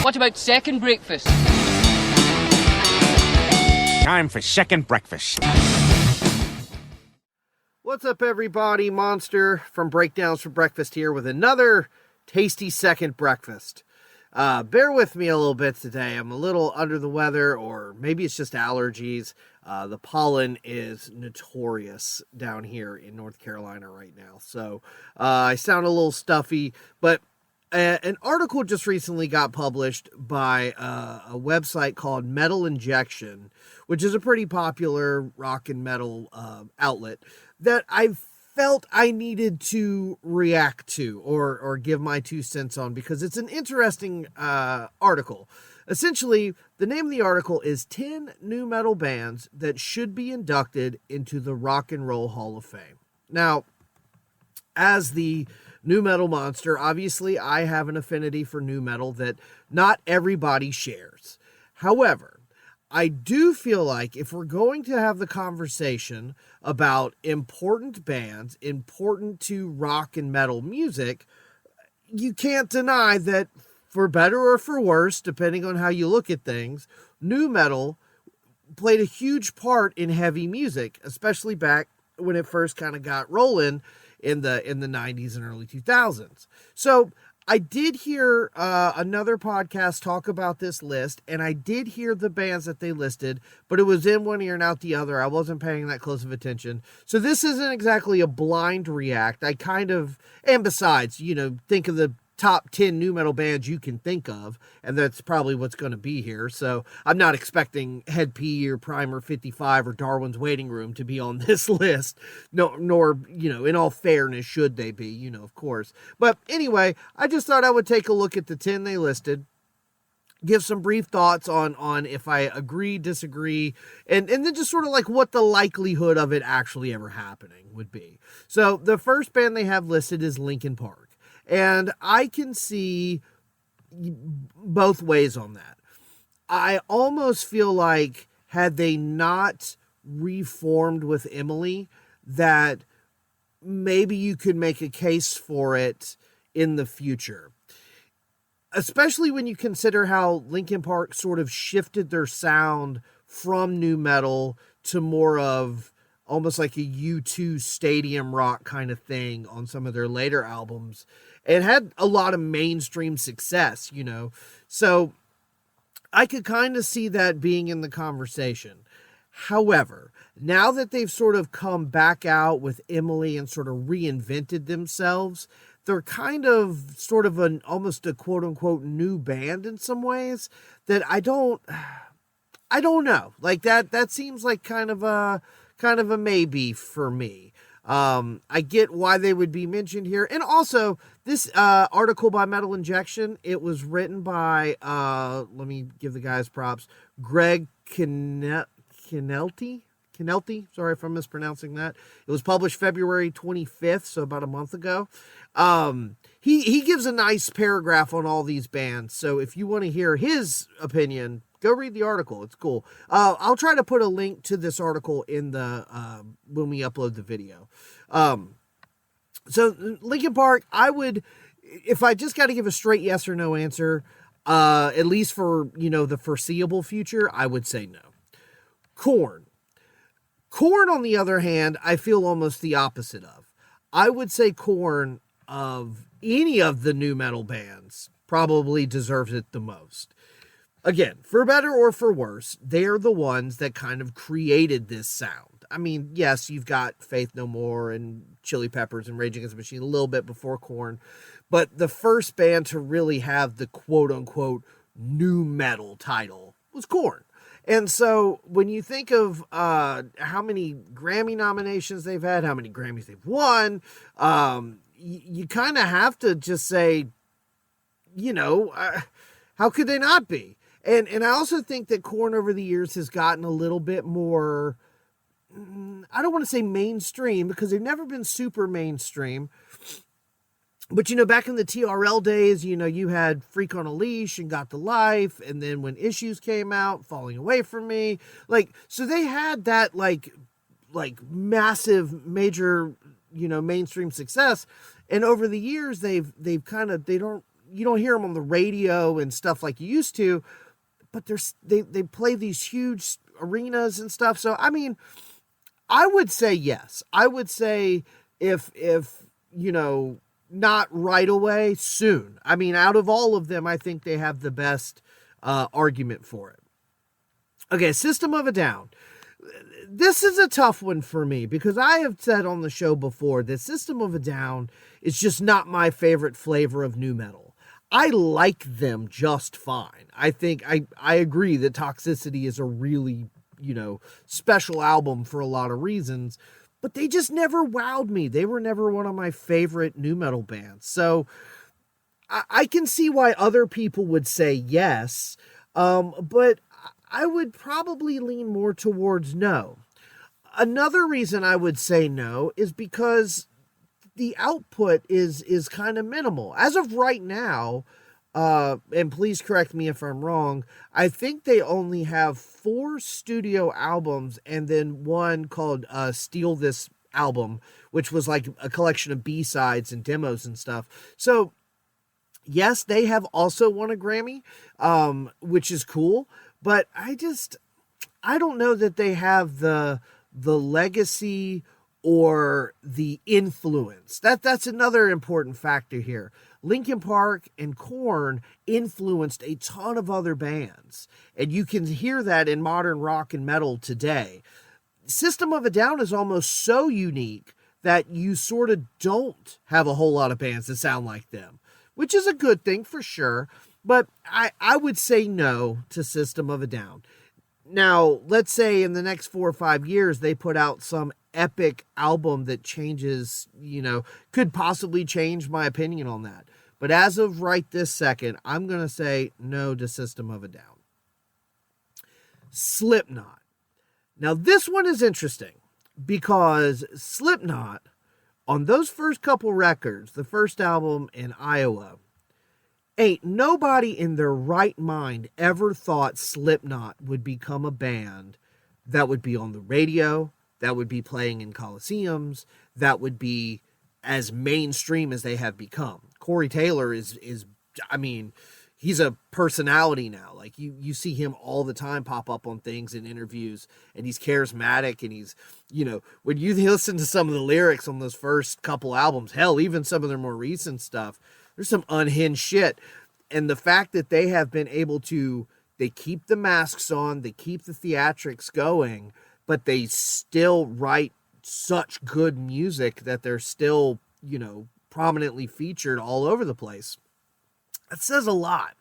What about second breakfast? Time for second breakfast. What's up, everybody? Monster from Breakdowns for Breakfast here with another tasty second breakfast. Bear with me a little bit today. I'm a little under the weather, or maybe it's just allergies. The pollen is notorious down here in North Carolina right now. So I sound a little stuffy, but an article just recently got published by a website called Metal Injection, which is a pretty popular rock and metal outlet that I felt I needed to react to or give my 2 cents on, because it's an interesting article. Essentially, the name of the article is 10 nu metal bands that should be inducted into the Rock and Roll Hall of Fame. Now, as the NuMetal Monster, obviously I have an affinity for nu metal that not everybody shares. However, I do feel like if we're going to have the conversation about important bands, important to rock and metal music, you can't deny that, for better or for worse, depending on how you look at things, nu metal played a huge part in heavy music, especially back when it first kind of got rolling in the 90s and early 2000s. So I did hear another podcast talk about this list, and I did hear the bands that they listed, but it was in one ear and out the other. I wasn't paying that close of attention. So this isn't exactly a blind react. I kind of, and besides, think of the top 10 nu metal bands you can think of, and that's probably what's going to be here. So I'm not expecting Head P or Primer 55 or Darwin's Waiting Room to be on this list. No, nor, in all fairness, should they be, of course. But anyway, I just thought I would take a look at the 10 they listed, give some brief thoughts on if I agree, disagree, and then just sort of like what the likelihood of it actually ever happening would be. So the first band they have listed is Linkin Park. And I can see both ways on that. I almost feel like had they not reformed with Emily, that maybe you could make a case for it in the future. Especially when you consider how Linkin Park sort of shifted their sound from nu metal to more of almost like a U2 stadium rock kind of thing on some of their later albums. It had a lot of mainstream success, So I could kind of see that being in the conversation. However, now that they've sort of come back out with Emily and sort of reinvented themselves, they're kind of sort of almost a quote unquote new band in some ways that I don't know. Like that seems like kind of a maybe for me. I get why they would be mentioned here. And also, this article by Metal Injection, it was written by, let me give the guys props, Greg Kinelty? Sorry if I'm mispronouncing that. It was published February 25th, so about a month ago. He gives a nice paragraph on all these bands, so if you want to hear his opinion, go read the article. It's cool. I'll try to put a link to this article in the when we upload the video. So Linkin Park, I would, if I just got to give a straight yes or no answer, at least for the foreseeable future, I would say no. Korn, on the other hand, I feel almost the opposite of. I would say Korn, of any of the nu metal bands, probably deserves it the most. Again, for better or for worse, they're the ones that kind of created this sound. I mean, yes, you've got Faith No More and Chili Peppers and Rage Against the Machine a little bit before Korn, but the first band to really have the quote-unquote nu metal title was Korn. And so when you think of how many Grammy nominations they've had, how many Grammys they've won, you kind of have to just say, how could they not be? And I also think that Korn over the years has gotten a little bit more, I don't want to say mainstream, because they've never been super mainstream. But, back in the TRL days, you had Freak on a Leash and Got the Life. And then when Issues came out, Falling Away From Me. So they had that, massive, major, mainstream success. And over the years, they don't hear them on the radio and stuff like you used to, but they play these huge arenas and stuff. So, I mean, I would say yes. I would say if not right away, soon. I mean, out of all of them, I think they have the best argument for it. Okay, System of a Down. This is a tough one for me because I have said on the show before that System of a Down is just not my favorite flavor of nu metal. I like them just fine. I think I agree that Toxicity is a really, special album for a lot of reasons, but they just never wowed me. They were never one of my favorite nu metal bands. So I can see why other people would say yes, but I would probably lean more towards no. Another reason I would say no is because the output is kind of minimal. As of right now, and please correct me if I'm wrong, I think they only have 4 studio albums and then one called Steal This Album, which was like a collection of B-sides and demos and stuff. So, yes, they have also won a Grammy, which is cool, but I don't know that they have the legacy or the influence. That's another important factor here. Linkin Park and Korn influenced a ton of other bands, and you can hear that in modern rock and metal today. System of a Down is almost so unique that you sort of don't have a whole lot of bands that sound like them, which is a good thing for sure, but I would say no to System of a Down. Now, let's say in the next 4 or 5 years, they put out some epic album that changes, could possibly change my opinion on that. But as of right this second, I'm going to say no to System of a Down. Slipknot. Now, this one is interesting because Slipknot, on those first couple records, the first album in Iowa, ain't nobody in their right mind ever thought Slipknot would become a band that would be on the radio, that would be playing in coliseums, that would be as mainstream as they have become. Corey Taylor is I mean, he's a personality now. Like you see him all the time pop up on things in interviews, and he's charismatic, and he's, when you listen to some of the lyrics on those first couple albums, hell, even some of their more recent stuff, there's some unhinged shit. And the fact that they have been able to, they keep the masks on, they keep the theatrics going, but they still write such good music that they're still, prominently featured all over the place. That says a lot.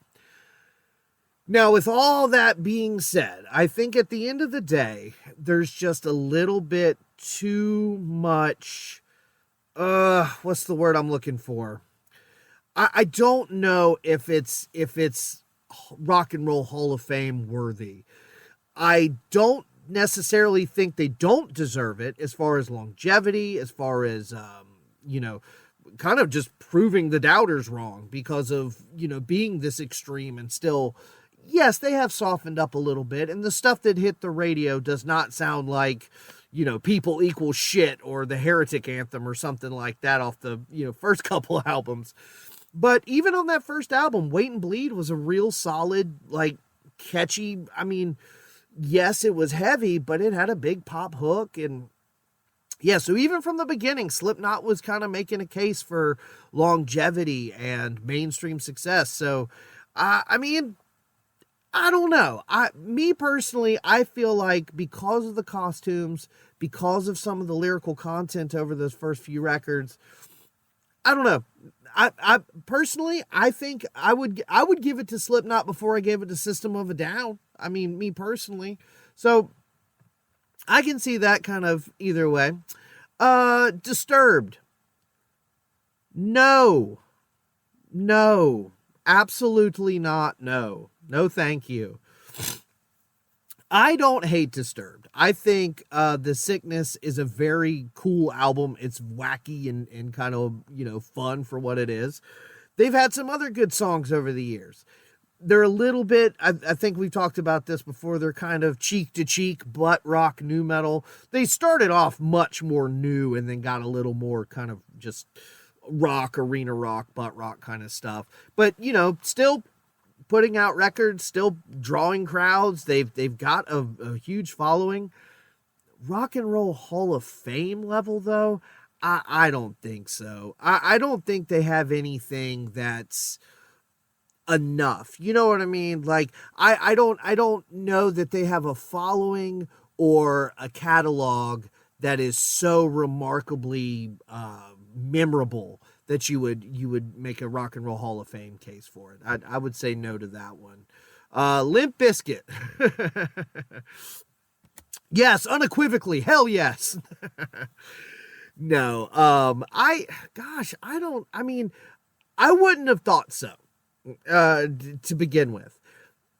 Now, with all that being said, I think at the end of the day, there's just a little bit too much, what's the word I'm looking for? I don't know if it's Rock and Roll Hall of Fame worthy. I don't necessarily think they don't deserve it as far as longevity, as far as, kind of just proving the doubters wrong because of, being this extreme and still, yes, they have softened up a little bit. And the stuff that hit the radio does not sound like, People Equal Shit or the Heretic Anthem or something like that off the, first couple albums. But even on that first album, Wait and Bleed was a real solid, catchy. I mean, yes, it was heavy, but it had a big pop hook. And yeah, so even from the beginning, Slipknot was kind of making a case for longevity and mainstream success. So, I don't know. Me personally, I feel like because of the costumes, because of some of the lyrical content over those first few records, I don't know. I personally, I think I would give it to Slipknot before I gave it to System of a Down. I mean, me personally. So I can see that kind of either way. Disturbed. No, absolutely not. No, thank you. I don't hate Disturbed. I think The Sickness is a very cool album. It's wacky and kind of, fun for what it is. They've had some other good songs over the years. They're a little bit, I think we've talked about this before, they're kind of cheek-to-cheek butt rock nu metal. They started off much more new and then got a little more kind of just rock, arena rock, butt rock kind of stuff. But, you know, still putting out records, still drawing crowds. They've got a huge following. Rock and Roll Hall of Fame level, though, I don't think so. I don't think they have anything that's enough. You know what I mean? Like, I don't know that they have a following or a catalog that is so remarkably memorable that you would make a Rock and Roll Hall of Fame case for it. I would say no to that one. Limp Bizkit. Yes, unequivocally, hell yes. No, I wouldn't have thought so, to begin with.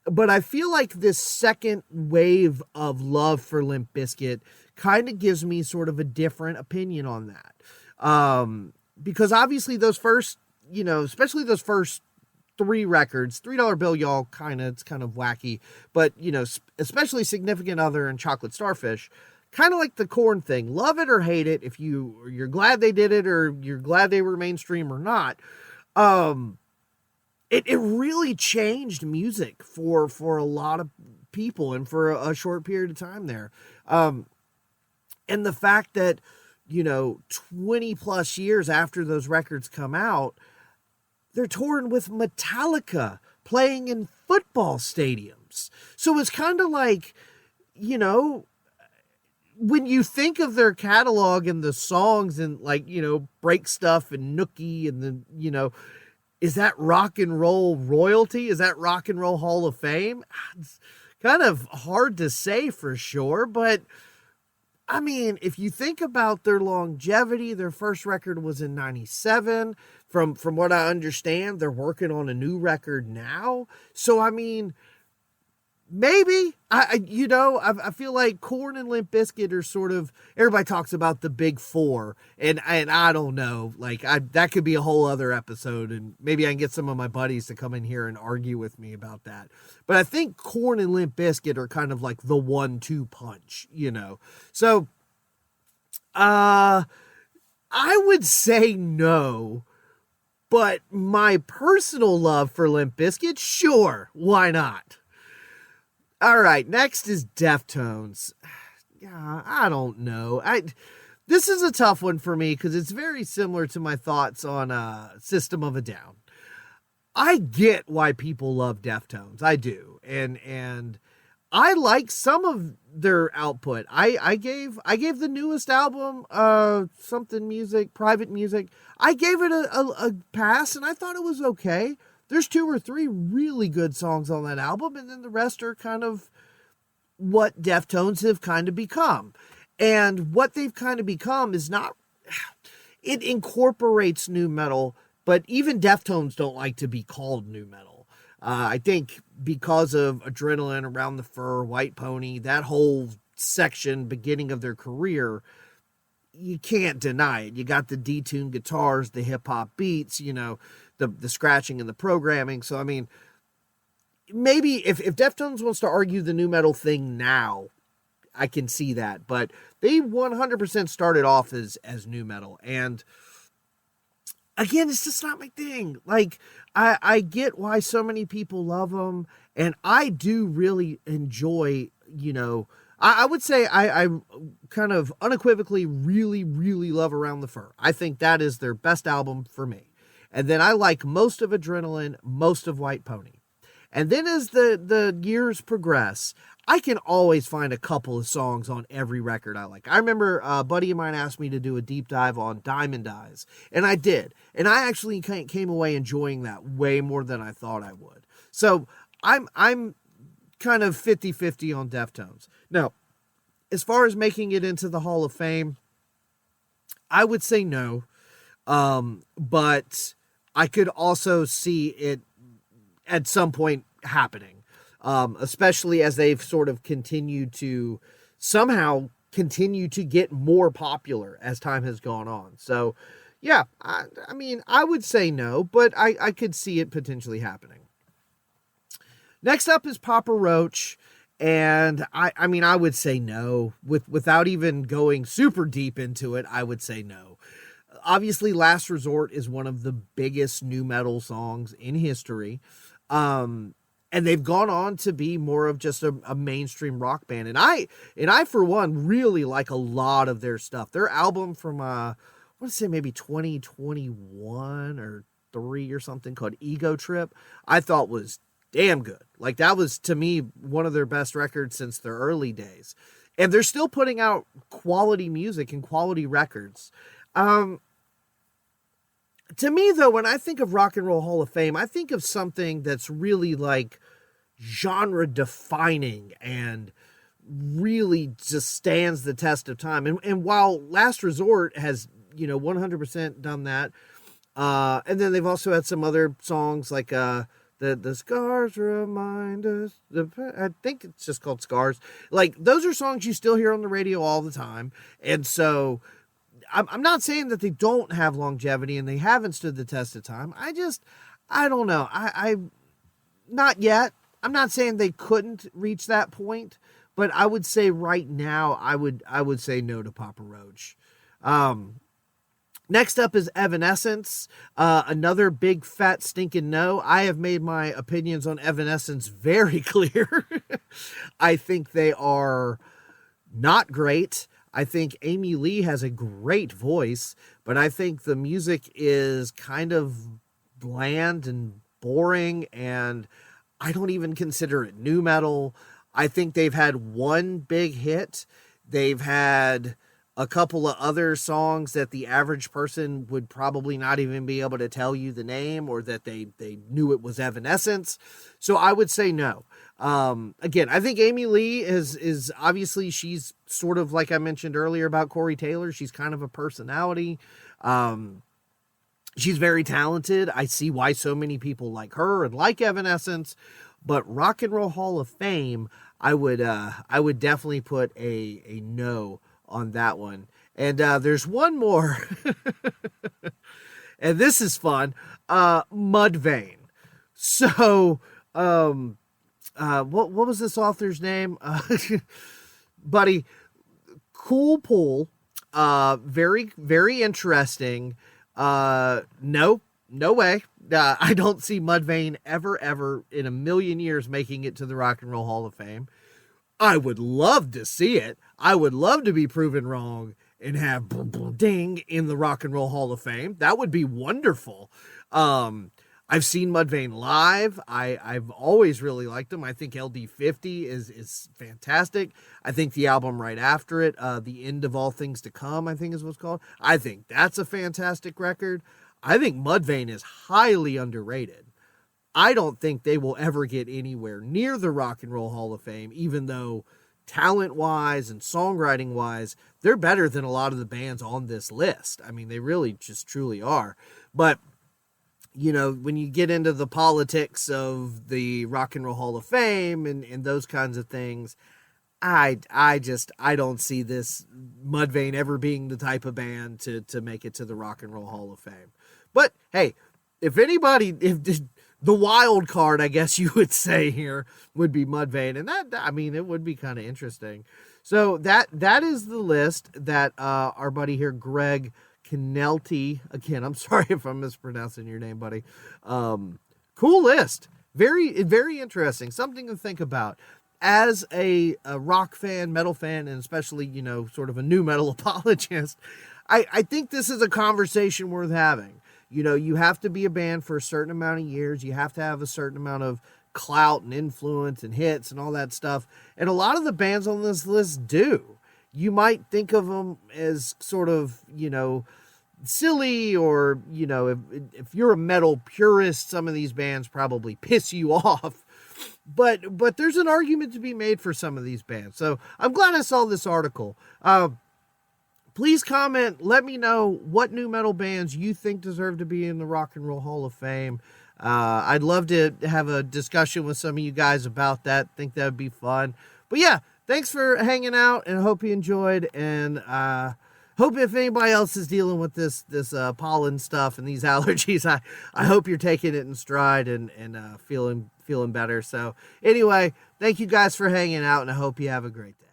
But I feel like this second wave of love for Limp Bizkit kind of gives me sort of a different opinion on that. Because obviously those first, you know, especially those first 3 records, $3 Bill Y'all, it's kind of wacky, but, you know, especially Significant Other and Chocolate Starfish, kind of like the Korn thing. Love it or hate it, if you're glad they did it or you're glad they were mainstream or not. It really changed music for a lot of people and for a short period of time there. And the fact that, you know, 20 plus years after those records come out, they're touring with Metallica, playing in football stadiums. So it's kind of like, you know, when you think of their catalog and the songs and, like, you know, Break Stuff and Nookie and the, you know, is that rock and roll royalty? Is that Rock and Roll Hall of Fame? It's kind of hard to say for sure, but I mean, if you think about their longevity, their first record was in 97. From what I understand, they're working on a new record now. So, I mean, maybe, I feel like Korn and Limp Bizkit are sort of, everybody talks about the big 4, and I don't know, like, that could be a whole other episode, and maybe I can get some of my buddies to come in here and argue with me about that. But I think Korn and Limp Bizkit are kind of like the 1-2 punch, you know. So, I would say no. But my personal love for Limp Bizkit, sure, why not? All right, next is Deftones. Yeah, I don't know. This is a tough one for me because it's very similar to my thoughts on System of a Down. I get why people love Deftones. I do. And I like some of their output. I gave the newest album, something music, private music, I gave it a pass, and I thought it was okay. There's 2 or 3 really good songs on that album, and then the rest are kind of what Deftones have kind of become. And what they've kind of become is not, it incorporates nu metal, but even Deftones don't like to be called nu metal. I think because of Adrenaline, Around the Fur, White Pony, that whole section, beginning of their career, you can't deny it. You got the detuned guitars, the hip-hop beats, you know, the scratching and the programming. So, I mean, maybe if Deftones wants to argue the nu metal thing now, I can see that. But they 100% started off as nu metal. And again, it's just not my thing. Like, I get why so many people love them, and I do really enjoy, you know, I would say I kind of unequivocally really, really love Around the Fur. I think that is their best album for me. And then I like most of Adrenaline, most of White Pony. And then as the years progress, I can always find a couple of songs on every record I like. I remember a buddy of mine asked me to do a deep dive on Diamond Eyes, and I did. And I actually came away enjoying that way more than I thought I would. So I'm kind of 50-50 on Deftones. Now, as far as making it into the Hall of Fame, I would say no. But I could also see it at some point happening. Especially as they've sort of continued to somehow continue to get more popular as time has gone on. So, yeah, I mean, I would say no, but I could see it potentially happening. Next up is Papa Roach, and I mean, I would say no. Without even going super deep into it, I would say no. Obviously, Last Resort is one of the biggest nu metal songs in history. And they've gone on to be more of just a mainstream rock band. And I for one really like a lot of their stuff. Their album from I want to say maybe 2021 or 3 or something called Ego Trip, I thought was damn good. Like, that was, to me, one of their best records since their early days. And they're still putting out quality music and quality records. To me, though, when I think of Rock and Roll Hall of Fame, I think of something that's really like genre defining and really just stands the test of time. And while Last Resort has, 100% done that, and then they've also had some other songs like the scars remind us. I think it's just called Scars. Like, those are songs you still hear on the radio all the time. And so I'm not saying that they don't have longevity and they haven't stood the test of time. I don't know. I not yet. I'm not saying they couldn't reach that point, but I would say right now, I would say no to Papa Roach. Next up is Evanescence, another big fat stinking no. I have made my opinions on Evanescence very clear. I think they are not great. I think Amy Lee has a great voice, but I think the music is kind of bland and boring, and I don't even consider it nu metal. I think they've had one big hit. They've had a couple of other songs that the average person would probably not even be able to tell you the name, or that they knew it was Evanescence. So I would say no. Again, I think Amy Lee is obviously, she's sort of like I mentioned earlier about Corey Taylor. She's kind of a personality. She's very talented. I see why so many people like her and like Evanescence, but Rock and Roll Hall of Fame, I would definitely put a no on that one. And there's one more, and this is fun. Mudvayne. So, what was this author's name? Buddy, cool pool. Very, very interesting. No way. I don't see Mudvayne ever in a million years making it to the Rock and Roll Hall of Fame. I would love to see it. I would love to be proven wrong and have ding in the Rock and Roll Hall of Fame. That would be wonderful. I've seen Mudvayne live. I've always really liked them. I think LD50 is fantastic. I think the album right after it, The End of All Things to Come, I think is what's called. I think that's a fantastic record. I think Mudvayne is highly underrated. I don't think they will ever get anywhere near the Rock and Roll Hall of Fame, even though talent-wise and songwriting-wise, they're better than a lot of the bands on this list. I mean, they really just truly are. But when you get into the politics of the Rock and Roll Hall of Fame and those kinds of things, I don't see this Mudvayne ever being the type of band to make it to the Rock and Roll Hall of Fame. But hey, if the wild card, I guess you would say here, would be Mudvayne, and that, it would be kind of interesting. So that is the list that our buddy here, Greg Canelti, again, I'm sorry if I'm mispronouncing your name, buddy. Cool list. Very, very interesting. Something to think about. As a rock fan, metal fan, and especially, sort of a nu metal apologist, I think this is a conversation worth having. You have to be a band for a certain amount of years. You have to have a certain amount of clout and influence and hits and all that stuff. And a lot of the bands on this list do. You might think of them as sort of, silly, or, if you're a metal purist, some of these bands probably piss you off. But there's an argument to be made for some of these bands. So I'm glad I saw this article. Please comment. Let me know what nu metal bands you think deserve to be in the Rock and Roll Hall of Fame. I'd love to have a discussion with some of you guys about that. Think that would be fun. But yeah, thanks for hanging out, and I hope you enjoyed. And hope if anybody else is dealing with this pollen stuff and these allergies, I hope you're taking it in stride and feeling better. So anyway, thank you guys for hanging out, and I hope you have a great day.